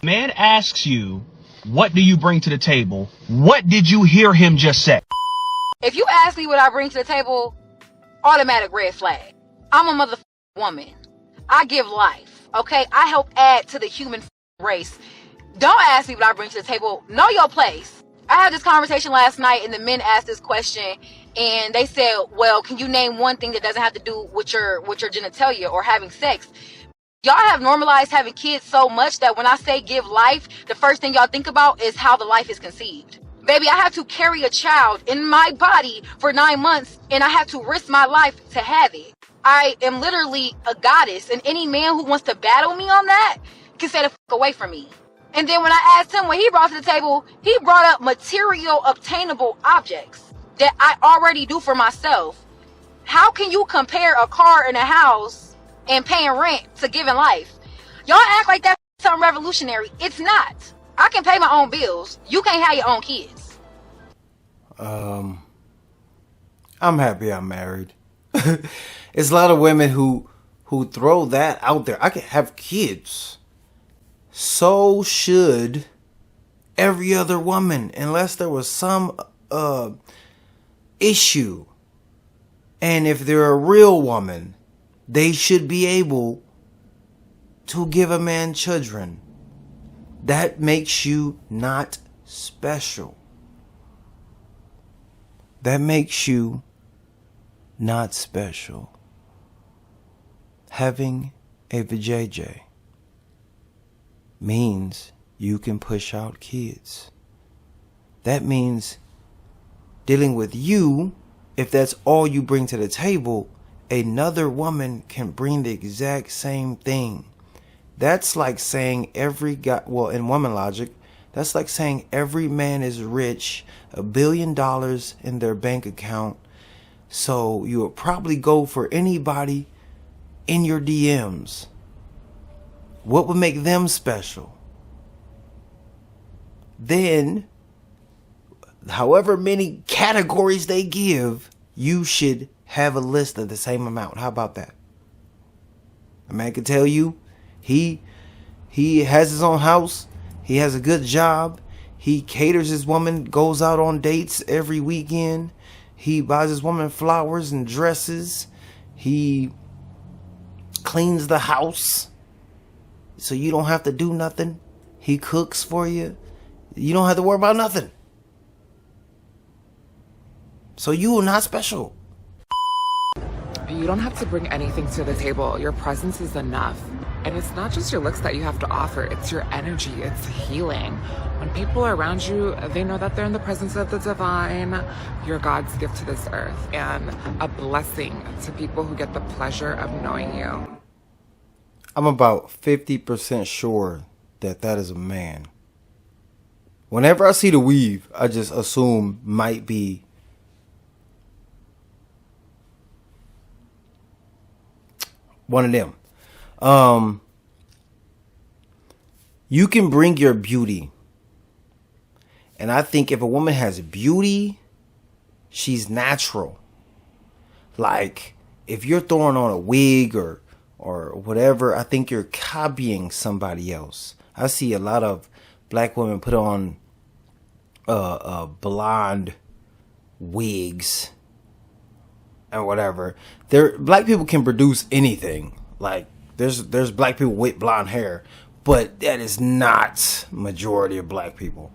Man asks you, what do you bring to the table? What did you hear him just say? If you ask me what I bring to the table, automatic red flag. I'm a motherfucking woman. I give life, okay? I help add to the human race. Don't ask me what I bring to the table. Know your place. I had this conversation last night and the men asked this question and they said, well, can you name one thing that doesn't have to do with your genitalia or having sex? Y'all have normalized having kids so much that when I say give life, the first thing y'all think about is how the life is conceived. Baby, I have to carry a child in my body for 9 months and I have to risk my life to have it. I am literally a goddess, and any man who wants to battle me on that can stay the fuck away from me. And then when I asked him what he brought to the table, he brought up material obtainable objects that I already do for myself. How can you compare a car and a house and paying rent to giving life? Y'all act like that's something revolutionary. It's not. I can pay my own bills. You can't have your own kids. I'm happy I'm married. It's a lot of women who throw that out there. I can have kids. So should every other woman, unless there was some issue. And if they're a real woman, they should be able to give a man children. That makes you not special. That makes you not special. Having a vajayjay means you can push out kids. That means dealing with you, if that's all you bring to the table, another woman can bring the exact same thing. That's like saying every guy, well, in woman logic, that's like saying every man is rich, $1 billion in their bank account, so you would probably go for anybody in your DMs. What would make them special? Then, however many categories they give, you should have a list of the same amount. How about that? A man can tell you he has his own house, he has a good job, he caters his woman, goes out on dates every weekend, he buys his woman flowers and dresses, he cleans the house so you don't have to do nothing, he cooks for you, you don't have to worry about nothing. So you are not special. You don't have to bring anything to the table. Your presence is enough. And it's not just your looks that you have to offer, it's your energy, it's healing. When people are around you, they know that they're in the presence of the divine. You're God's gift to this earth and a blessing to people who get the pleasure of knowing you. I'm about 50% sure that that is a man. Whenever I see the weave, I just assume might be one of them. You can bring your beauty. And I think if a woman has beauty, she's natural. Like, if you're throwing on a wig or whatever, I think you're copying somebody else. I see a lot of black women put on blonde wigs and whatever. Black people can produce anything. Like, there's black people with blonde hair, but that is not majority of black people.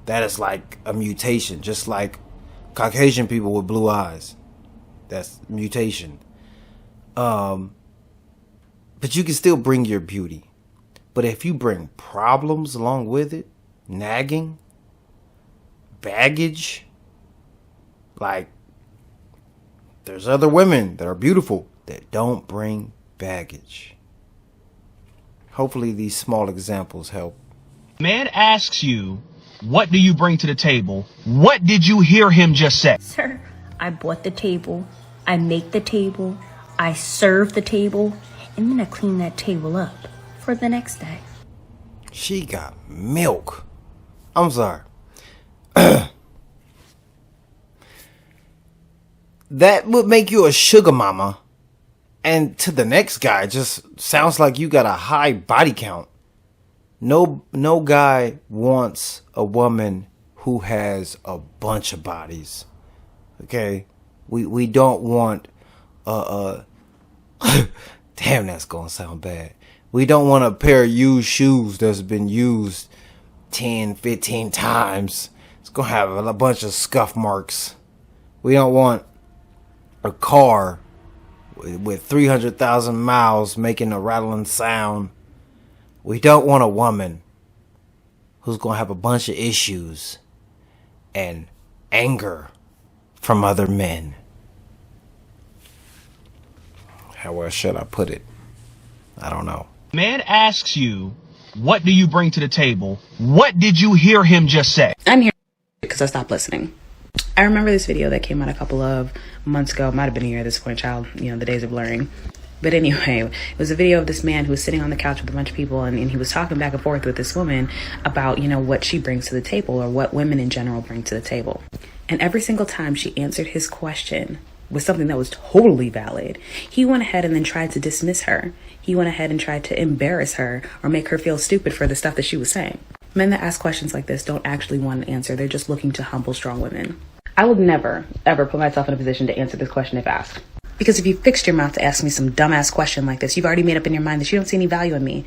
That is like a mutation, just like Caucasian people with blue eyes. That's mutation. But you can still bring your beauty. But if you bring problems along with it, nagging, baggage, like, there's other women that are beautiful that don't bring baggage. Hopefully these small examples help. Man asks you, what do you bring to the table? What did you hear him just say? Sir, I bought the table, I make the table, I serve the table, and then I clean that table up for the next day. She got milk. I'm sorry. That would make you a sugar mama. And to the next guy, it just sounds like you got a high body count. No guy wants a woman who has a bunch of bodies. Okay? We don't want damn, that's gonna sound bad. We don't want a pair of used shoes that's been used 10, 15 times. It's gonna have a bunch of scuff marks. We don't want a car with 300,000 miles making a rattling sound. We don't want a woman who's gonna have a bunch of issues and anger from other men. How else should I put it? I don't know. Man asks you, what do you bring to the table? What did you hear him just say? I'm here because I stopped listening. I remember this video that came out a couple of months ago. Might have been a year at this point, child. You know, the days are blurring. But anyway, it was a video of this man who was sitting on the couch with a bunch of people, and he was talking back and forth with this woman about, you know, what she brings to the table, or what women in general bring to the table. And every single time she answered his question with something that was totally valid, he went ahead and then tried to dismiss her. He went ahead and tried to embarrass her or make her feel stupid for the stuff that she was saying. Men that ask questions like this don't actually want an answer. They're just looking to humble strong women. I would never, ever put myself in a position to answer this question if asked. Because if you fixed your mouth to ask me some dumbass question like this, you've already made up in your mind that you don't see any value in me.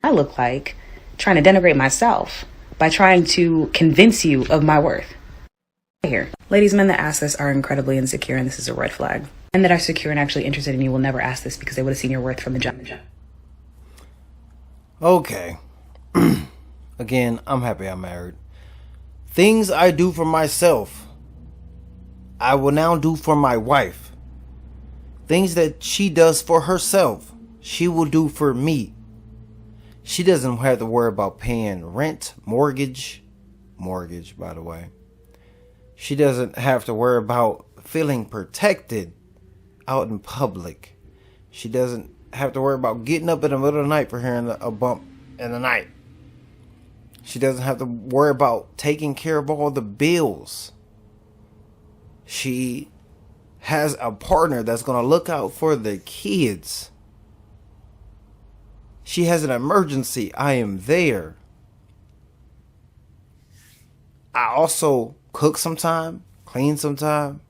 I look like trying to denigrate myself by trying to convince you of my worth. Here, ladies, men that ask this are incredibly insecure, and this is a red flag. Men that are secure and actually interested in you will never ask this because they would have seen your worth from the jump. Okay. Again, I'm happy I'm married. Things I do for myself, I will now do for my wife. Things that she does for herself, she will do for me. She doesn't have to worry about paying rent, mortgage, by the way. She doesn't have to worry about feeling protected out in public. She doesn't have to worry about getting up in the middle of the night for hearing a bump in the night. She doesn't have to worry about taking care of all the bills. She has a partner that's going to look out for the kids. She has an emergency. I am there. I also cook sometime, clean sometime.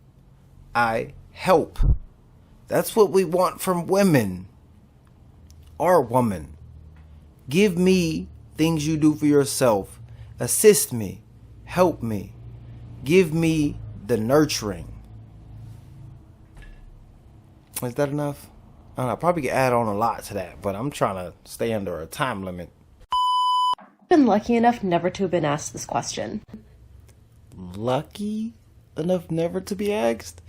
I help. That's what we want from women. Our woman. Give me things you do for yourself. Assist me. Help me. Give me the nurturing. Is that enough? I don't know. I probably could add on a lot to that, but I'm trying to stay under a time limit. I've been lucky enough never to have been asked this question. Lucky enough never to be asked?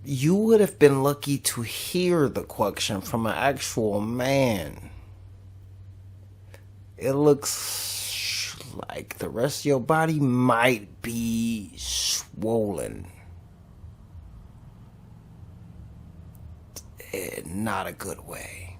You would have been lucky to hear the question from an actual man. It looks like the rest of your body might be swollen. In not a good way.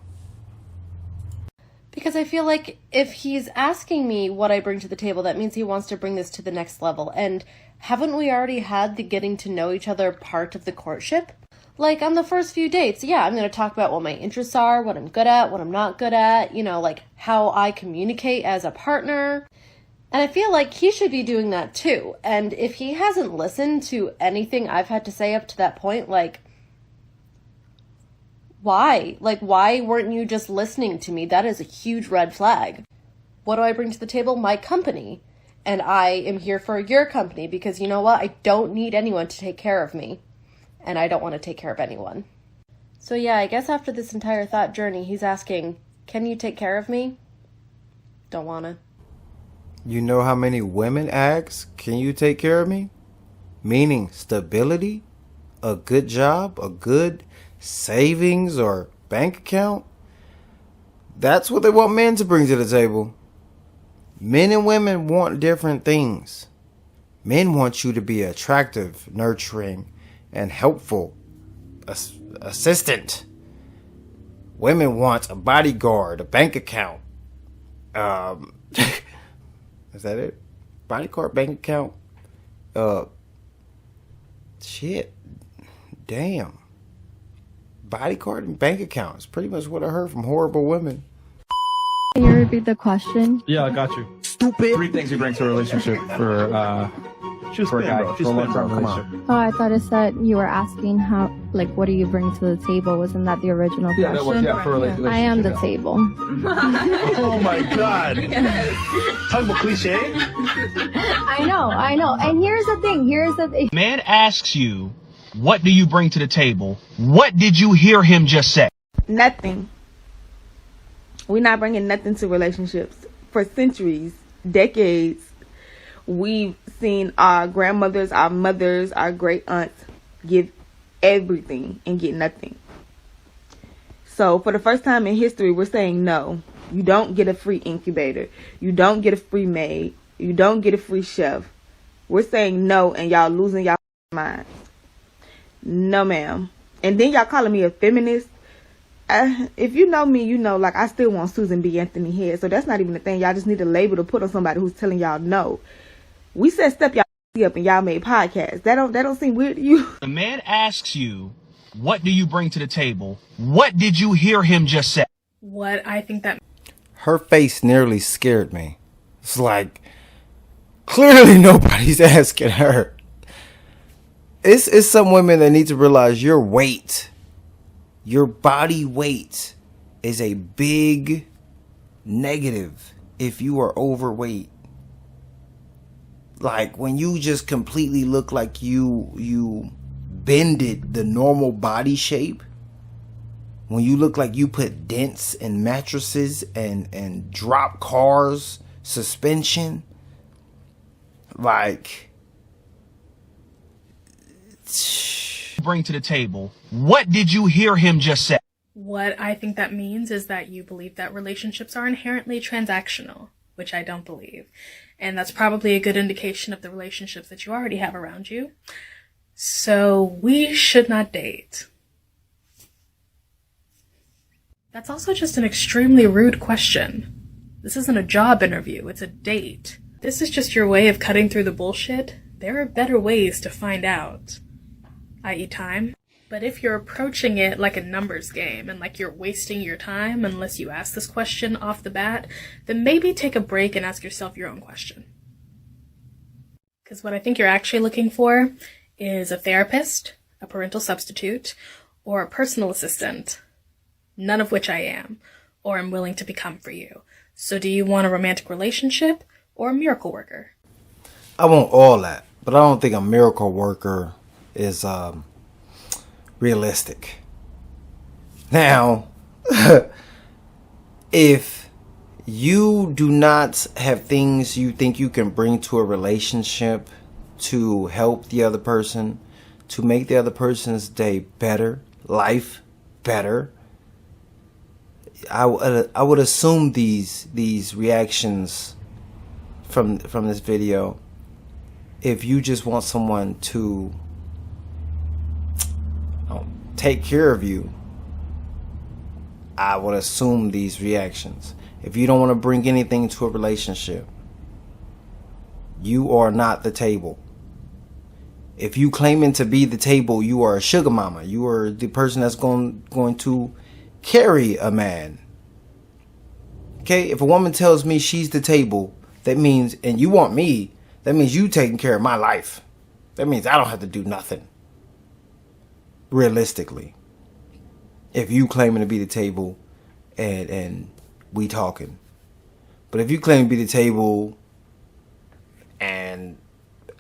Because I feel like if he's asking me what I bring to the table, that means he wants to bring this to the next level. And haven't we already had the getting to know each other part of the courtship? Like, on the first few dates, yeah, I'm going to talk about what my interests are, what I'm good at, what I'm not good at, you know, like how I communicate as a partner. And I feel like he should be doing that too. And if he hasn't listened to anything I've had to say up to that point, like, why? Like, why weren't you just listening to me? That is a huge red flag. What do I bring to the table? My company. And I am here for your company because, you know what? I don't need anyone to take care of me. And I don't want to take care of anyone. So yeah, I guess after this entire thought journey, he's asking, can you take care of me? Don't wanna. You know how many women ask, can you take care of me? Meaning stability, a good job, a good savings or bank account. That's what they want men to bring to the table. Men and women want different things. Men want you to be attractive, nurturing, and helpful, assistant. Women want a bodyguard, a bank account. Is that it? Bodyguard, bank account. Shit. Damn. Bodyguard and bank account is pretty much what I heard from horrible women. repeat the question? Yeah, I got you. Stupid. 3 things you bring to a relationship for a guy. For a long-term relationship. Oh, I thought it said you were asking how, like, what do you bring to the table? Wasn't that the original Yeah, question? that was, for a relationship. I am the table. Oh my God. Talk about cliche. I know. And here's the thing. Man asks you, what do you bring to the table? What did you hear him just say? Nothing. We're not bringing nothing to relationships. For centuries, decades, we've seen our grandmothers, our mothers, our great aunts give everything and get nothing. So for the first time in history, we're saying no. You don't get a free incubator. You don't get a free maid. You don't get a free chef. We're saying no, and y'all losing y'all minds. No, ma'am. And then y'all calling me a feminist. If you know me, you know, like, I still want Susan B. Anthony head. So that's not even a thing. Y'all just need a label to put on somebody who's telling y'all no. We said step y'all up and y'all made podcasts. That don't seem weird to you? The man asks you, what do you bring to the table? What did you hear him just say? What I think that... Her face nearly scared me. It's like, clearly nobody's asking her. It's some women that need to realize your weight, your body weight, is a big negative if you are overweight. Like, when you just completely look like you bended the normal body shape, when you look like you put dents in mattresses and drop cars suspension, like, bring to the table. What did you hear him just say? What I think that means is that you believe that relationships are inherently transactional, which I don't believe. And that's probably a good indication of the relationships that you already have around you. So we should not date. That's also just an extremely rude question. This isn't a job interview, it's a date. This is just your way of cutting through the bullshit. There are better ways to find out, i.e. time. But if you're approaching it like a numbers game and like you're wasting your time unless you ask this question off the bat, then maybe take a break and ask yourself your own question. Because what I think you're actually looking for is a therapist, a parental substitute, or a personal assistant, none of which I am, or am willing to become for you. So do you want a romantic relationship or a miracle worker? I want all that, but I don't think a miracle worker is realistic. Now, if you do not have things you think you can bring to a relationship to help the other person, to make the other person's day better, life better, I would assume these reactions from this video. If you just want someone to take care of you, I would assume these reactions. If you don't want to bring anything to a relationship, you are not the table. If you claiming to be the table, you are a sugar mama. You are the person that's going to carry a man. Okay, if a woman tells me she's the table, that means, and you want me, that means you taking care of my life. That means I don't have to do nothing. Realistically, if you claiming to be the table and we talking. But if you claim to be the table and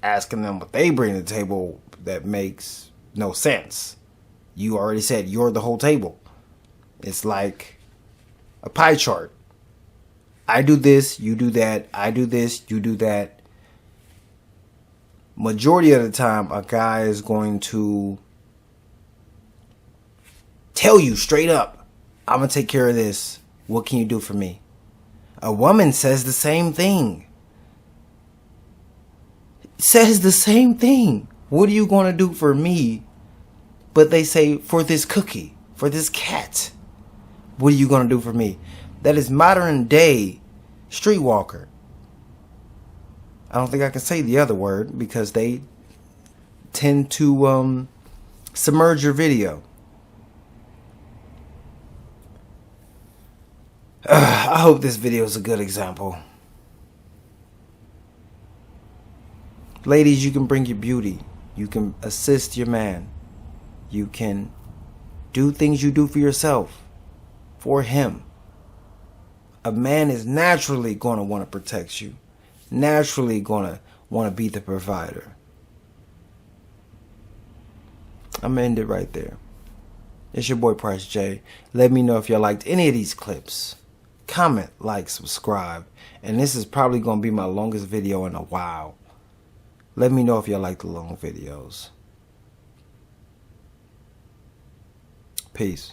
asking them what they bring to the table, that makes no sense. You already said you're the whole table. It's like a pie chart. I do this, you do that. I do this, you do that. Majority of the time, a guy is going to tell you straight up, I'm going to take care of this. What can you do for me? A woman says the same thing. Says the same thing. What are you going to do for me? But they say, for this cookie, for this cat. What are you going to do for me? That is modern day streetwalker. I don't think I can say the other word because they tend to submerge your video. I hope this video is a good example. Ladies, you can bring your beauty. You can assist your man. You can do things you do for yourself, for him. A man is naturally going to want to protect you. Naturally going to want to be the provider. I'm going to end it right there. It's your boy Price J. Let me know if y'all liked any of these clips. Comment, like, subscribe. And this is probably going to be my longest video in a while. Let me know if y'all like the long videos. Peace.